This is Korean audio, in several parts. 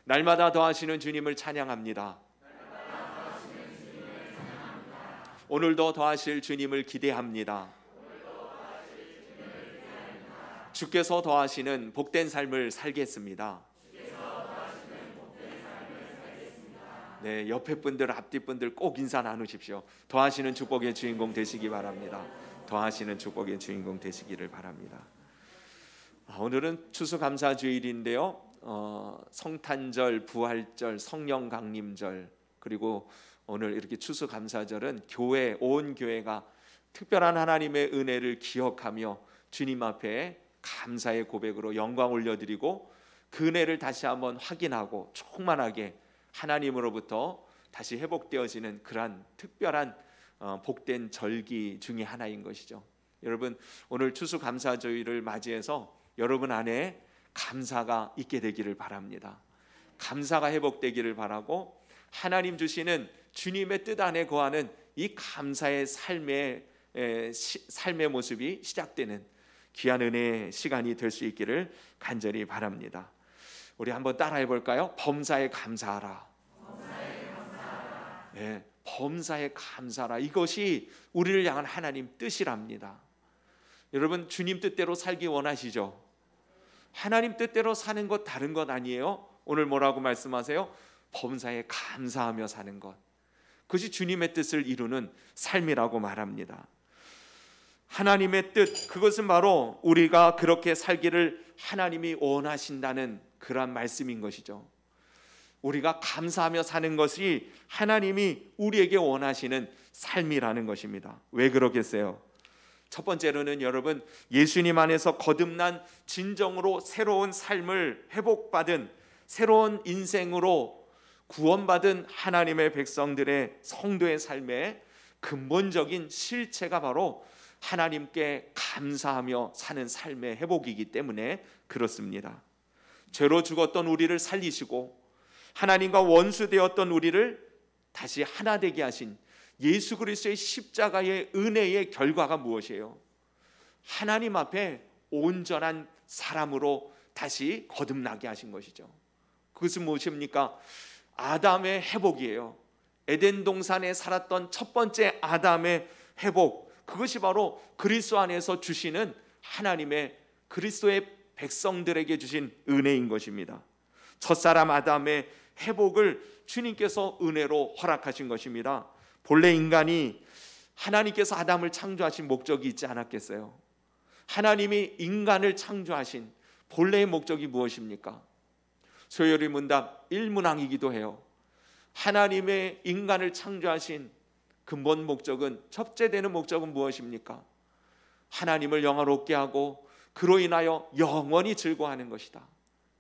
날마다 더하시는 주님을 찬양합니다. 오늘도 더하실 주님을 기대합니다. 주께서 더하시는 복된 삶을 살겠습니다. 네, 옆에 분들, 앞뒤 분들 꼭 인사 나누십시오. 더하시는 축복의 주인공 되시기 바랍니다. 더하시는 축복의 주인공 되시기를 바랍니다. 오늘은 추수감사주일인데요. 성탄절, 부활절, 성령 강림절, 그리고 오늘 이렇게 추수감사절은 교회, 온 교회가 특별한 하나님의 은혜를 기억하며 주님 앞에 감사의 고백으로 영광 올려드리고 그 은혜를 다시 한번 확인하고 충만하게 하나님으로부터 다시 회복되어지는 그러한 특별한 복된 절기 중에 하나인 것이죠. 여러분, 오늘 추수감사주일을 맞이해서 여러분 안에 감사가 있게 되기를 바랍니다. 감사가 회복되기를 바라고 하나님 주시는 주님의 뜻 안에 거하는 이 감사의 삶의 모습이 시작되는 귀한 은혜의 시간이 될 수 있기를 간절히 바랍니다. 우리 한번 따라해 볼까요? 범사에 감사하라. 네, 범사에 감사하라. 이것이 우리를 향한 하나님 뜻이랍니다. 여러분, 주님 뜻대로 살기 원하시죠? 하나님 뜻대로 사는 것 다른 것 아니에요? 오늘 뭐라고 말씀하세요? 범사에 감사하며 사는 것, 그것이 주님의 뜻을 이루는 삶이라고 말합니다. 하나님의 뜻, 그것은 바로 우리가 그렇게 살기를 하나님이 원하신다는 그러한 말씀인 것이죠. 우리가 감사하며 사는 것이 하나님이 우리에게 원하시는 삶이라는 것입니다. 왜 그러겠어요? 첫 번째로는 여러분, 예수님 안에서 거듭난 진정으로 새로운 삶을 회복받은 새로운 인생으로 구원받은 하나님의 백성들의 성도의 삶의 근본적인 실체가 바로 하나님께 감사하며 사는 삶의 회복이기 때문에 그렇습니다. 죄로 죽었던 우리를 살리시고 하나님과 원수되었던 우리를 다시 하나 되게 하신 예수 그리스도의 십자가의 은혜의 결과가 무엇이에요? 하나님 앞에 온전한 사람으로 다시 거듭나게 하신 것이죠. 그것은 무엇입니까? 아담의 회복이에요. 에덴 동산에 살았던 첫 번째 아담의 회복, 그것이 바로 그리스도 안에서 주시는 하나님의 그리스도의 백성들에게 주신 은혜인 것입니다. 첫사람 아담의 회복을 주님께서 은혜로 허락하신 것입니다. 본래 인간이 하나님께서 아담을 창조하신 목적이 있지 않았겠어요? 하나님이 인간을 창조하신 본래의 목적이 무엇입니까? 소요리 문답 1문항이기도 해요. 하나님의 인간을 창조하신 근본 목적은, 첫째 되는 목적은 무엇입니까? 하나님을 영화롭게 하고 그로 인하여 영원히 즐거워하는 것이다.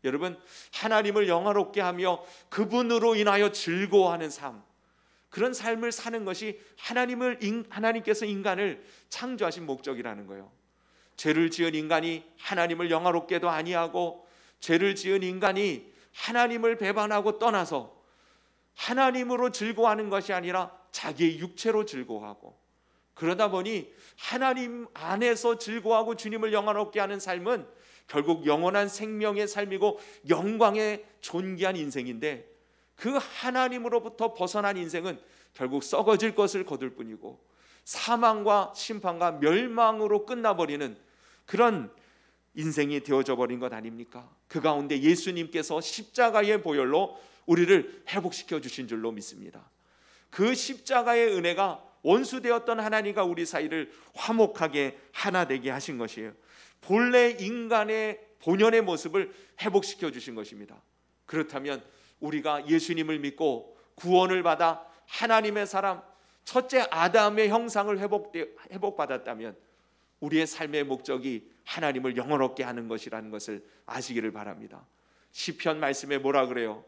여러분, 하나님을 영화롭게 하며 그분으로 인하여 즐거워하는 삶, 그런 삶을 사는 것이 하나님께서 인간을 창조하신 목적이라는 거예요. 죄를 지은 인간이 하나님을 영화롭게도 아니하고 죄를 지은 인간이 하나님을 배반하고 떠나서 하나님으로 즐거워하는 것이 아니라 자기의 육체로 즐거워하고, 그러다 보니 하나님 안에서 즐거워하고 주님을 영화롭게 하는 삶은 결국 영원한 생명의 삶이고 영광의 존귀한 인생인데, 그 하나님으로부터 벗어난 인생은 결국 썩어질 것을 거둘 뿐이고 사망과 심판과 멸망으로 끝나버리는 그런 인생이 되어져 버린 것 아닙니까? 그 가운데 예수님께서 십자가의 보혈로 우리를 회복시켜 주신 줄로 믿습니다. 그 십자가의 은혜가 원수되었던 하나님과 우리 사이를 화목하게 하나 되게 하신 것이에요. 본래 인간의 본연의 모습을 회복시켜 주신 것입니다. 그렇다면 우리가 예수님을 믿고 구원을 받아 하나님의 사람, 첫째 아담의 형상을 회복받았다면 우리의 삶의 목적이 하나님을 영원롭게 하는 것이라는 것을 아시기를 바랍니다. 시편 말씀에 뭐라 그래요?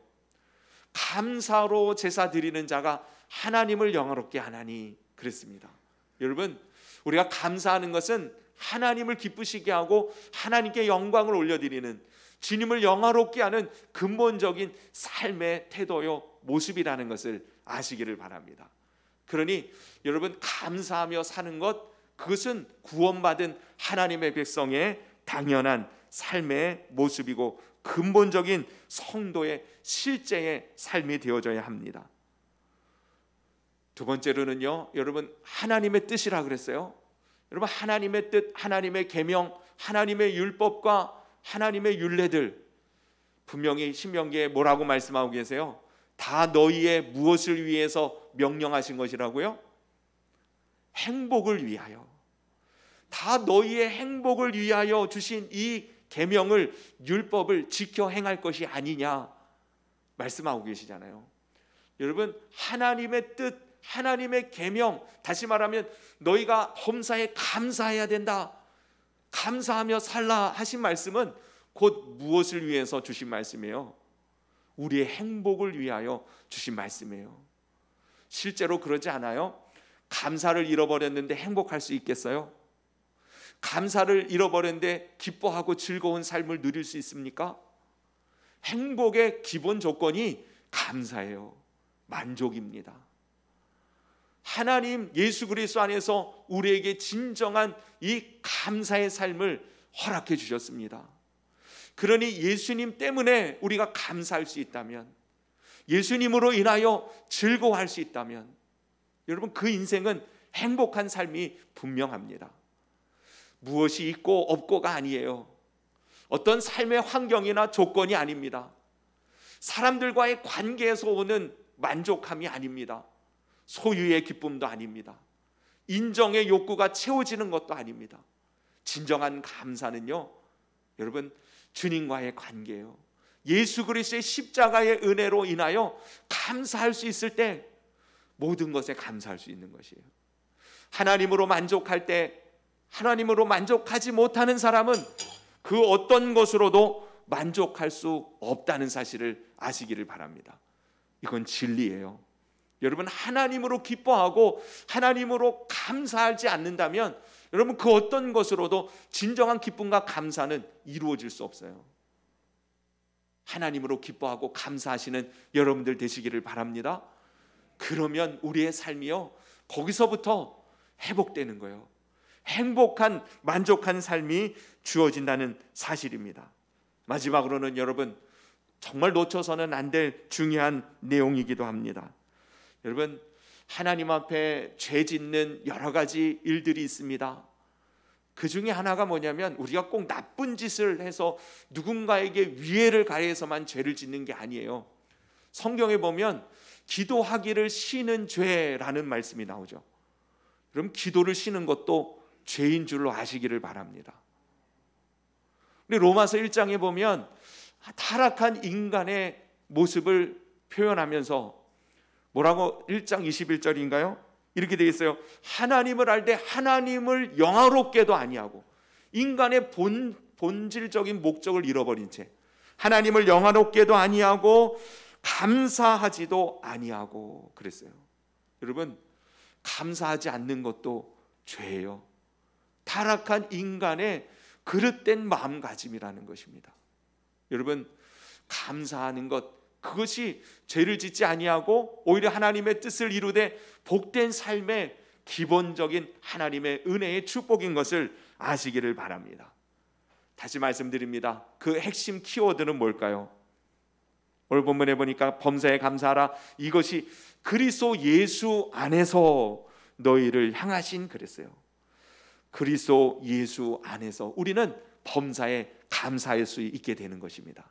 감사로 제사 드리는 자가 하나님을 영원롭게 하나니 그랬습니다. 여러분, 우리가 감사하는 것은 하나님을 기쁘시게 하고 하나님께 영광을 올려드리는, 주님을 영화롭게 하는 근본적인 삶의 태도요, 모습이라는 것을 아시기를 바랍니다. 그러니 여러분, 감사하며 사는 것, 그것은 구원받은 하나님의 백성의 당연한 삶의 모습이고 근본적인 성도의 실제의 삶이 되어져야 합니다. 두 번째로는요, 여러분, 하나님의 뜻이라 그랬어요. 여러분, 하나님의 뜻, 하나님의 계명, 하나님의 율법과 하나님의 율례들, 분명히 신명기에 뭐라고 말씀하고 계세요? 다 너희의 무엇을 위해서 명령하신 것이라고요? 행복을 위하여. 다 너희의 행복을 위하여 주신 이 계명을, 율법을 지켜 행할 것이 아니냐 말씀하고 계시잖아요. 여러분, 하나님의 뜻, 하나님의 계명, 다시 말하면 너희가 범사에 감사해야 된다, 감사하며 살라 하신 말씀은 곧 무엇을 위해서 주신 말씀이에요? 우리의 행복을 위하여 주신 말씀이에요. 실제로 그러지 않아요? 감사를 잃어버렸는데 행복할 수 있겠어요? 감사를 잃어버렸는데 기뻐하고 즐거운 삶을 누릴 수 있습니까? 행복의 기본 조건이 감사예요. 만족입니다. 하나님 예수 그리스도 안에서 우리에게 진정한 이 감사의 삶을 허락해 주셨습니다. 그러니 예수님 때문에 우리가 감사할 수 있다면, 예수님으로 인하여 즐거워할 수 있다면, 여러분, 그 인생은 행복한 삶이 분명합니다. 무엇이 있고 없고가 아니에요. 어떤 삶의 환경이나 조건이 아닙니다. 사람들과의 관계에서 오는 만족함이 아닙니다. 소유의 기쁨도 아닙니다. 인정의 욕구가 채워지는 것도 아닙니다. 진정한 감사는요, 여러분, 주님과의 관계예요. 예수 그리스도의 십자가의 은혜로 인하여 감사할 수 있을 때 모든 것에 감사할 수 있는 것이에요. 하나님으로 만족할 때, 하나님으로 만족하지 못하는 사람은 그 어떤 것으로도 만족할 수 없다는 사실을 아시기를 바랍니다. 이건 진리예요. 여러분, 하나님으로 기뻐하고 하나님으로 감사하지 않는다면 여러분, 그 어떤 것으로도 진정한 기쁨과 감사는 이루어질 수 없어요. 하나님으로 기뻐하고 감사하시는 여러분들 되시기를 바랍니다. 그러면 우리의 삶이요, 거기서부터 회복되는 거예요. 행복한, 만족한 삶이 주어진다는 사실입니다. 마지막으로는 여러분, 정말 놓쳐서는 안 될 중요한 내용이기도 합니다. 여러분, 하나님 앞에 죄 짓는 여러 가지 일들이 있습니다. 그 중에 하나가 뭐냐면, 우리가 꼭 나쁜 짓을 해서 누군가에게 위해를 가해서만 죄를 짓는 게 아니에요. 성경에 보면 기도하기를 쉬는 죄라는 말씀이 나오죠. 그럼 기도를 쉬는 것도 죄인 줄로 아시기를 바랍니다. 우리 로마서 1장에 보면 타락한 인간의 모습을 표현하면서 뭐라고, 1장 21절인가요? 이렇게 되어 있어요. 하나님을 알되 하나님을 영화롭게도 아니하고, 인간의 본질적인 목적을 잃어버린 채 하나님을 영화롭게도 아니하고 감사하지도 아니하고 그랬어요. 여러분, 감사하지 않는 것도 죄예요. 타락한 인간의 그릇된 마음가짐이라는 것입니다. 여러분, 감사하는 것, 그것이 죄를 짓지 아니하고 오히려 하나님의 뜻을 이루되 복된 삶의 기본적인 하나님의 은혜의 축복인 것을 아시기를 바랍니다. 다시 말씀드립니다. 그 핵심 키워드는 뭘까요? 오늘 본문에 보니까 범사에 감사하라, 이것이 그리스도 예수 안에서 너희를 향하신 그랬어요. 그리스도 예수 안에서 우리는 범사에 감사할 수 있게 되는 것입니다.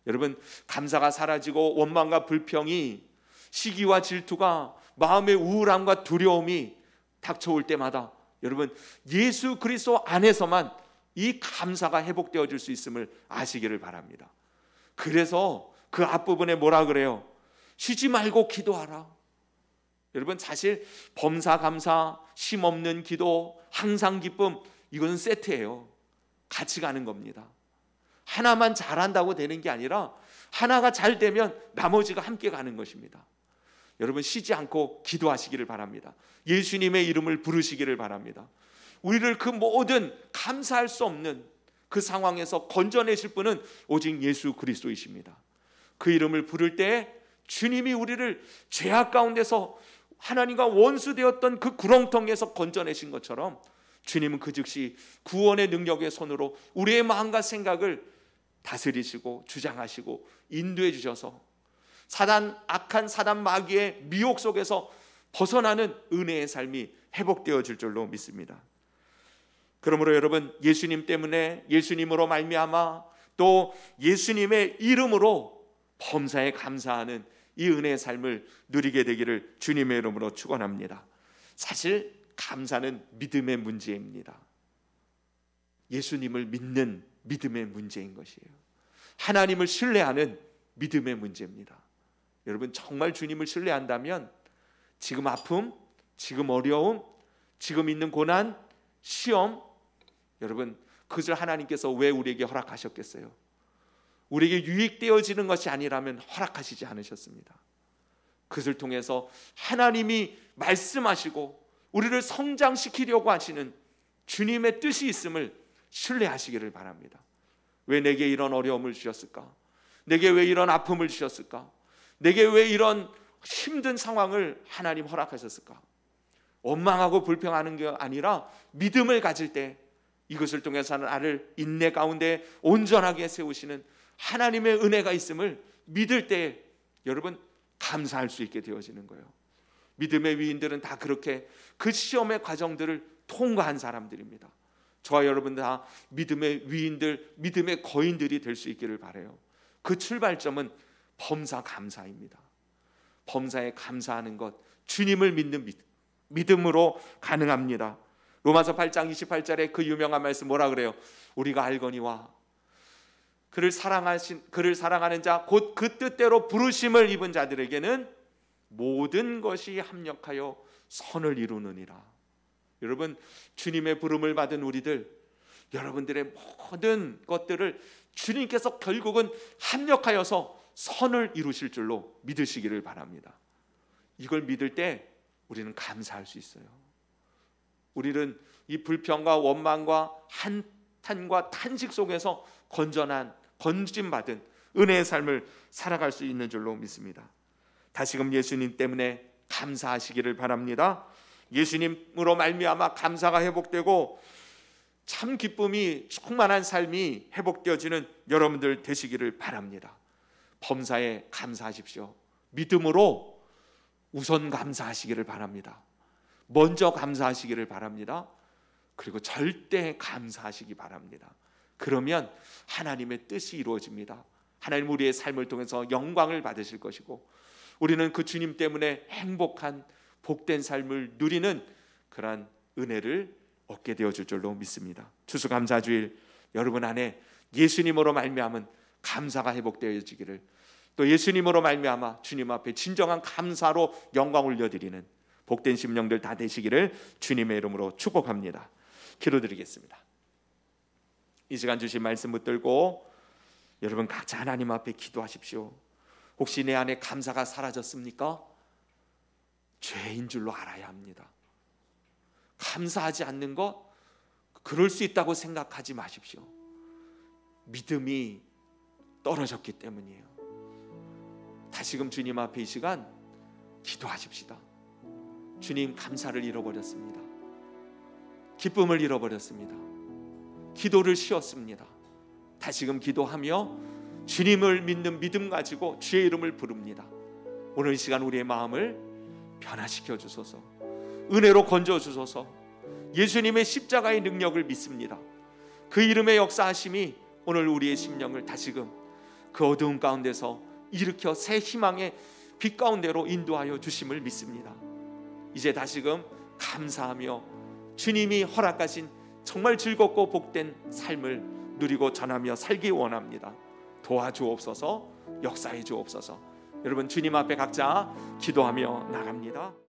여러분, 감사가 사라지고 원망과 불평이, 시기와 질투가, 마음의 우울함과 두려움이 닥쳐올 때마다 여러분, 예수 그리스도 안에서만 이 감사가 회복되어질 수 있음을 아시기를 바랍니다. 그래서 그 앞부분에 뭐라 그래요? 쉬지 말고 기도하라. 여러분, 사실 범사 감사, 쉼없는 기도, 항상 기쁨, 이것은 세트예요. 같이 가는 겁니다. 하나만 잘한다고 되는 게 아니라 하나가 잘 되면 나머지가 함께 가는 것입니다. 여러분, 쉬지 않고 기도하시기를 바랍니다. 예수님의 이름을 부르시기를 바랍니다. 우리를 그 모든 감사할 수 없는 그 상황에서 건져내실 분은 오직 예수 그리스도이십니다. 그 이름을 부를 때 주님이 우리를 죄악 가운데서 하나님과 원수되었던 그 구렁텅이에서 건져내신 것처럼 주님은 그 즉시 구원의 능력의 손으로 우리의 마음과 생각을 다스리시고 주장하시고 인도해 주셔서 악한 사단 마귀의 미혹 속에서 벗어나는 은혜의 삶이 회복되어질 줄로 믿습니다. 그러므로 여러분, 예수님 때문에, 예수님으로 말미암아 또 예수님의 이름으로 범사에 감사하는 이 은혜의 삶을 누리게 되기를 주님의 이름으로 축원합니다. 사실 감사는 믿음의 문제입니다. 예수님을 믿는 믿음의 문제인 것이에요. 하나님을 신뢰하는 믿음의 문제입니다. 여러분, 정말 주님을 신뢰한다면 지금 아픔, 지금 어려움, 지금 있는 고난, 시험, 여러분, 그것을 하나님께서 왜 우리에게 허락하셨겠어요? 우리에게 유익되어지는 것이 아니라면 허락하시지 않으셨습니다. 그것을 통해서 하나님이 말씀하시고 우리를 성장시키려고 하시는 주님의 뜻이 있음을 신뢰하시기를 바랍니다. 왜 내게 이런 어려움을 주셨을까? 내게 왜 이런 아픔을 주셨을까? 내게 왜 이런 힘든 상황을 하나님 허락하셨을까? 원망하고 불평하는 게 아니라 믿음을 가질 때 이것을 통해서 나를 인내 가운데 온전하게 세우시는 하나님의 은혜가 있음을 믿을 때 여러분 감사할 수 있게 되어지는 거예요. 믿음의 위인들은 다 그렇게 그 시험의 과정들을 통과한 사람들입니다. 저와 여러분 다 믿음의 위인들, 믿음의 거인들이 될 수 있기를 바라요. 그 출발점은 범사 감사입니다. 범사에 감사하는 것, 주님을 믿는 믿음으로 가능합니다. 로마서 8장 28절에 그 유명한 말씀 뭐라 그래요? 우리가 알거니와 그를 사랑하는 자 곧 그 뜻대로 부르심을 입은 자들에게는 모든 것이 합력하여 선을 이루느니라. 여러분, 주님의 부름을 받은 우리들, 여러분들의 모든 것들을 주님께서 결국은 합력하여서 선을 이루실 줄로 믿으시기를 바랍니다. 이걸 믿을 때 우리는 감사할 수 있어요. 우리는 이 불평과 원망과 한탄과 탄식 속에서 건짐받은 은혜의 삶을 살아갈 수 있는 줄로 믿습니다. 다시금 예수님 때문에 감사하시기를 바랍니다. 예수님으로 말미암아 감사가 회복되고 참 기쁨이 충만한 삶이 회복되어지는 여러분들 되시기를 바랍니다. 범사에 감사하십시오. 믿음으로 우선 감사하시기를 바랍니다. 먼저 감사하시기를 바랍니다. 그리고 절대 감사하시기 바랍니다. 그러면 하나님의 뜻이 이루어집니다. 하나님 우리의 삶을 통해서 영광을 받으실 것이고 우리는 그 주님 때문에 행복한 복된 삶을 누리는 그러한 은혜를 얻게 되어줄 줄로 믿습니다. 추수감사주일 여러분 안에 예수님으로 말미암은 감사가 회복되어지기를, 또 예수님으로 말미암아 주님 앞에 진정한 감사로 영광을 올려드리는 복된 심령들 다 되시기를 주님의 이름으로 축복합니다. 기도드리겠습니다. 이 시간 주신 말씀 붙들고 여러분 각자 하나님 앞에 기도하십시오. 혹시 내 안에 감사가 사라졌습니까? 죄인 줄로 알아야 합니다. 감사하지 않는 것, 그럴 수 있다고 생각하지 마십시오. 믿음이 떨어졌기 때문이에요. 다시금 주님 앞에 이 시간 기도하십시다. 주님, 감사를 잃어버렸습니다. 기쁨을 잃어버렸습니다. 기도를 쉬었습니다. 다시금 기도하며 주님을 믿는 믿음 가지고 주의 이름을 부릅니다. 오늘 이 시간 우리의 마음을 변화시켜 주소서, 은혜로 건져 주소서. 예수님의 십자가의 능력을 믿습니다. 그 이름의 역사하심이 오늘 우리의 심령을 다시금 그 어두운 가운데서 일으켜 새 희망의 빛 가운데로 인도하여 주심을 믿습니다. 이제 다시금 감사하며 주님이 허락하신 정말 즐겁고 복된 삶을 누리고 전하며 살기 원합니다. 도와주옵소서, 역사해 주옵소서. 여러분 주님 앞에 각자 기도하며 나갑니다.